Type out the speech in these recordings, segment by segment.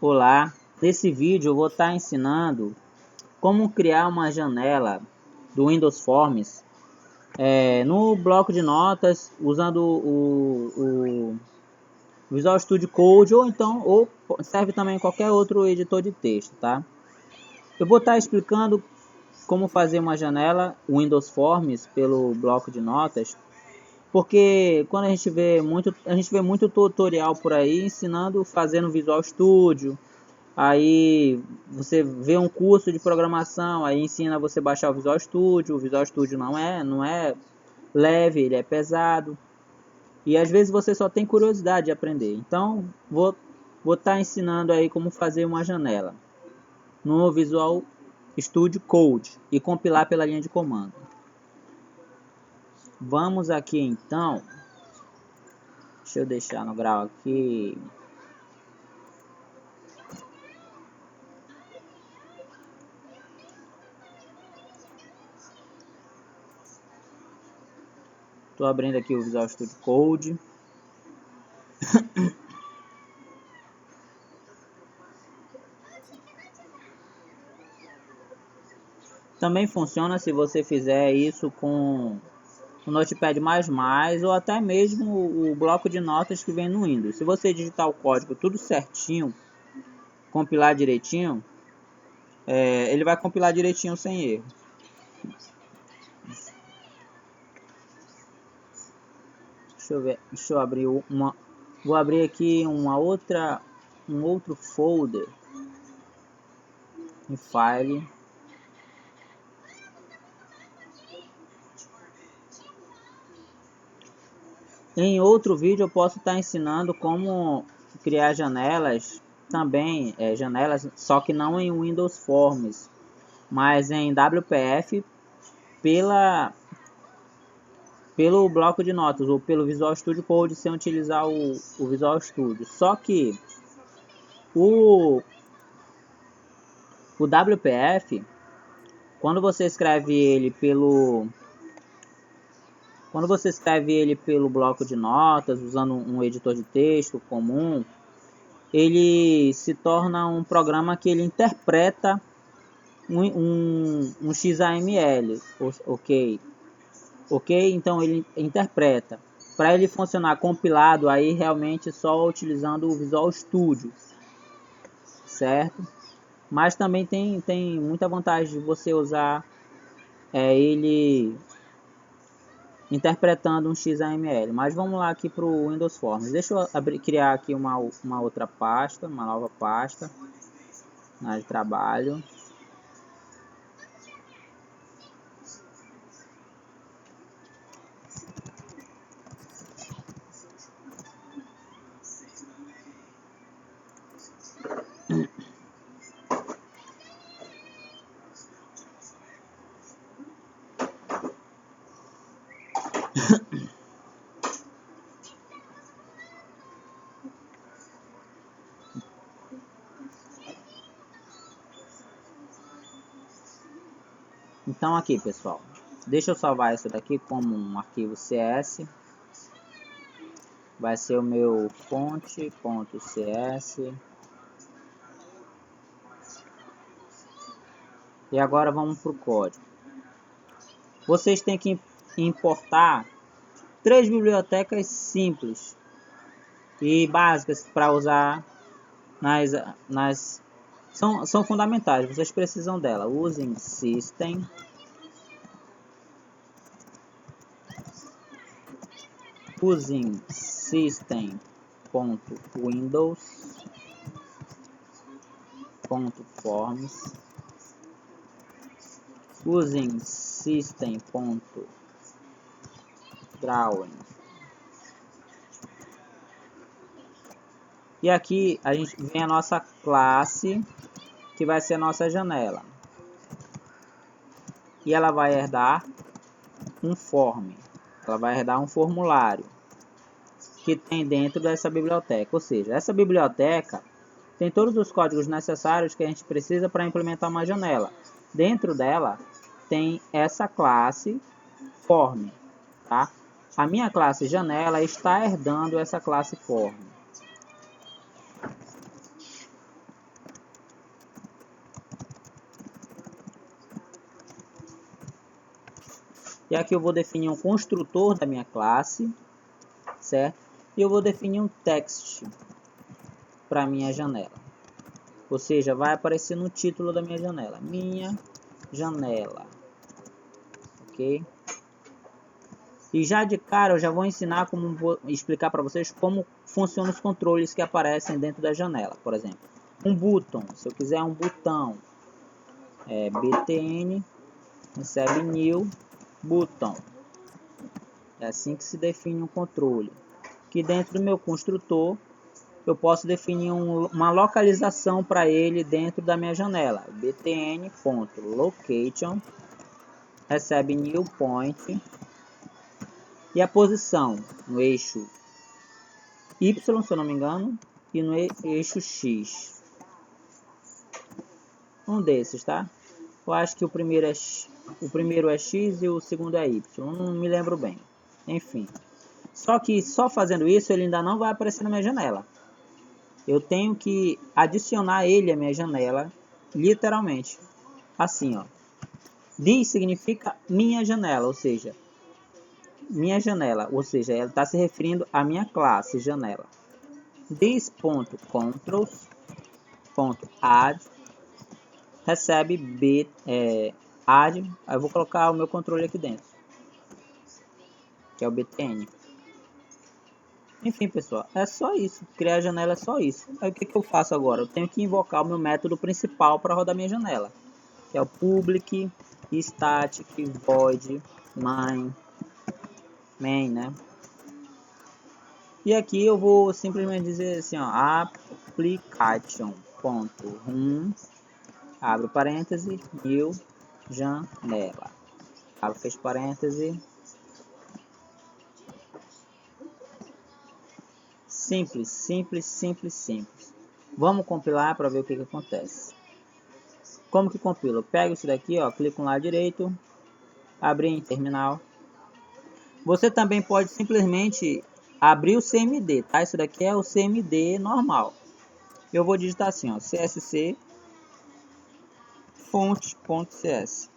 Olá, nesse vídeo eu vou estar ensinando como criar uma janela do Windows Forms no bloco de notas usando o Visual Studio Code ou serve também qualquer outro editor de texto, tá? Eu vou estar explicando como fazer uma janela Windows Forms pelo bloco de notas, porque quando a gente vê muito tutorial por aí ensinando fazendo Visual Studio. Aí você vê um curso de programação, aí ensina você a baixar o Visual Studio. O Visual Studio não é leve, ele é pesado. E às vezes você só tem curiosidade de aprender. Então vou estar ensinando aí como fazer uma janela no Visual Studio Code e compilar pela linha de comando. Vamos aqui então. Deixa eu deixar no grau aqui. Estou abrindo aqui o Visual Studio Code. Também funciona se você fizer isso com o Notepad++ ou até mesmo o bloco de notas que vem no Windows. Se você digitar o código tudo certinho, compilar direitinho, ele vai compilar direitinho sem erro. Deixa eu abrir vou abrir aqui um outro folder em File. Em outro vídeo eu posso estar ensinando como criar janelas também, janelas, só que não em Windows Forms, mas em WPF pelo bloco de notas ou pelo Visual Studio Code sem utilizar o Visual Studio. Só que o WPF, quando você escreve ele pelo bloco de notas, usando um editor de texto comum, ele se torna um programa que ele interpreta um XAML, ok? Então ele interpreta. Para ele funcionar compilado, aí realmente só utilizando o Visual Studio, certo? Mas também tem muita vantagem de você usar ele interpretando um XAML. Mas vamos lá aqui para o Windows Forms. Deixa eu criar aqui uma outra pasta, uma nova pasta na área de trabalho. Então aqui, pessoal, deixa eu salvar isso daqui como um arquivo CS. Vai ser o meu fonte.cs. E agora vamos para o código. Vocês têm que importar 3 bibliotecas simples e básicas para usar são fundamentais, vocês precisam dela. Usem System, usem system.windows.forms, usem system.drawing. E aqui a gente vem a nossa classe, que vai ser a nossa janela. E ela vai herdar um form, ela vai herdar um formulário que tem dentro dessa biblioteca. Ou seja, essa biblioteca tem todos os códigos necessários que a gente precisa para implementar uma janela. Dentro dela tem essa classe form, tá? A minha classe janela está herdando essa classe form. E aqui eu vou definir um construtor da minha classe, certo? E eu vou definir um text para minha janela. Ou seja, vai aparecer no título da minha janela. Minha janela. Ok? E já de cara eu já vou ensinar vou explicar para vocês como funcionam os controles que aparecem dentro da janela. Por exemplo, um button. Se eu quiser um botão, btn recebe new button. É assim que se define um controle. Que dentro do meu construtor eu posso definir uma localização para ele dentro da minha janela. btn.location recebe new point e a posição no eixo Y, se eu não me engano, e no eixo X. Um desses, tá? Eu acho que o primeiro é X e o segundo é Y. Não me lembro bem. Enfim. Só que só fazendo isso ele ainda não vai aparecer na minha janela. Eu tenho que adicionar ele à minha janela, literalmente. Assim, ó. This significa minha janela, ou seja, ela está se referindo à minha classe janela. This.controls.add recebe add, aí eu vou colocar o meu controle aqui dentro, que é o btn. Enfim, pessoal, é só isso. Criar a janela é só isso. Aí o que eu faço agora? Eu tenho que invocar o meu método principal para rodar minha janela, que é o public static void main, né? E aqui eu vou simplesmente dizer assim, ó, application.run, abre parêntese, new janela, abre fecha parêntese. Simples, simples, simples, simples. Vamos compilar para ver o que acontece. Como que compila? Eu pego isso daqui, ó, clico no lado direito, abrir em terminal. Você também pode simplesmente abrir o CMD, tá? Isso daqui é o CMD normal. Eu vou digitar assim, ó, csc fonte.cs.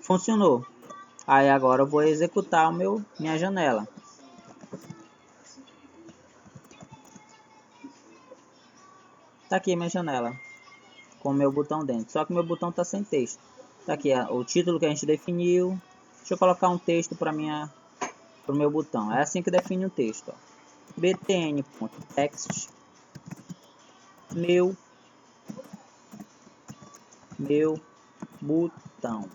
Funcionou. Aí agora eu vou executar minha janela. Tá aqui minha janela, com o meu botão dentro. Só que meu botão tá sem texto. Tá aqui o título que a gente definiu. Deixa eu colocar um texto para o meu botão. É assim que define o texto, ó. btn.text meu botão.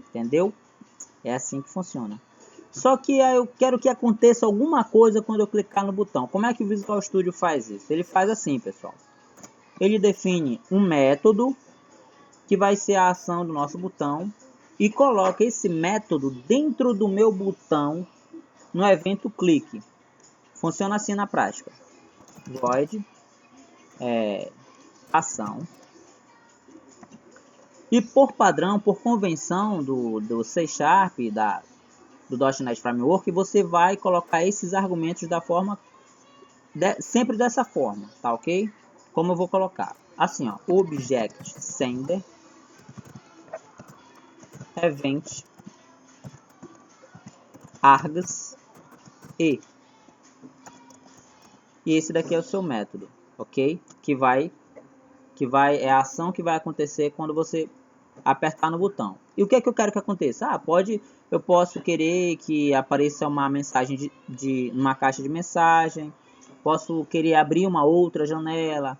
Entendeu? É assim que funciona. Só que eu quero que aconteça alguma coisa quando eu clicar no botão. Como é que o Visual Studio faz isso? Ele faz assim, pessoal. Ele define um método que vai ser a ação do nosso botão e coloca esse método dentro do meu botão no evento clique. Funciona assim na prática. Void ação. E por padrão, por convenção do C Sharp, do .NET Framework, você vai colocar esses argumentos da forma sempre dessa forma, tá ok? Como eu vou colocar? Assim, ó, object sender event args e esse daqui é o seu método, ok? É a ação que vai acontecer quando você apertar no botão. E o que é que eu quero que aconteça? Eu posso querer que apareça uma mensagem uma caixa de mensagem, posso querer abrir uma outra janela,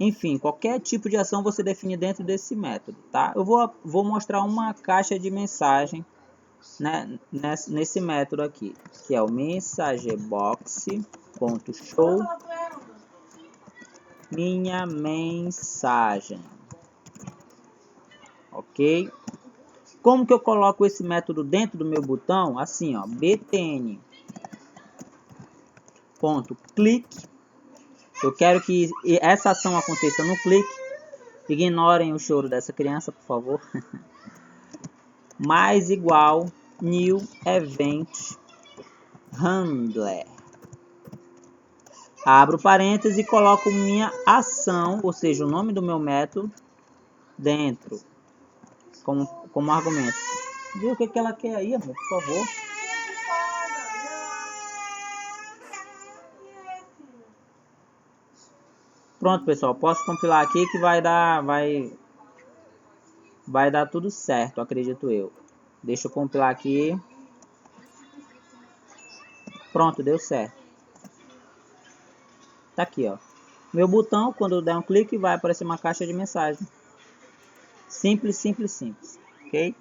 enfim, qualquer tipo de ação você define dentro desse método, tá? Eu vou mostrar uma caixa de mensagem, né, nesse método aqui, que é o messagebox.show minha mensagem, ok? Como que eu coloco esse método dentro do meu botão? Assim, ó, btn.click. Eu quero que essa ação aconteça no clique. Ignorem o choro dessa criança, por favor. Mais igual new event handler. abro parênteses e coloco minha ação, ou seja, o nome do meu método dentro, como argumento. Viu o que ela quer aí, amor, por favor? Pronto, pessoal, posso compilar aqui que vai dar tudo certo, acredito eu. Deixa eu compilar aqui. Pronto, deu certo. Tá aqui, ó. Meu botão, quando eu der um clique, vai aparecer uma caixa de mensagem. Simples, simples, simples. Ok?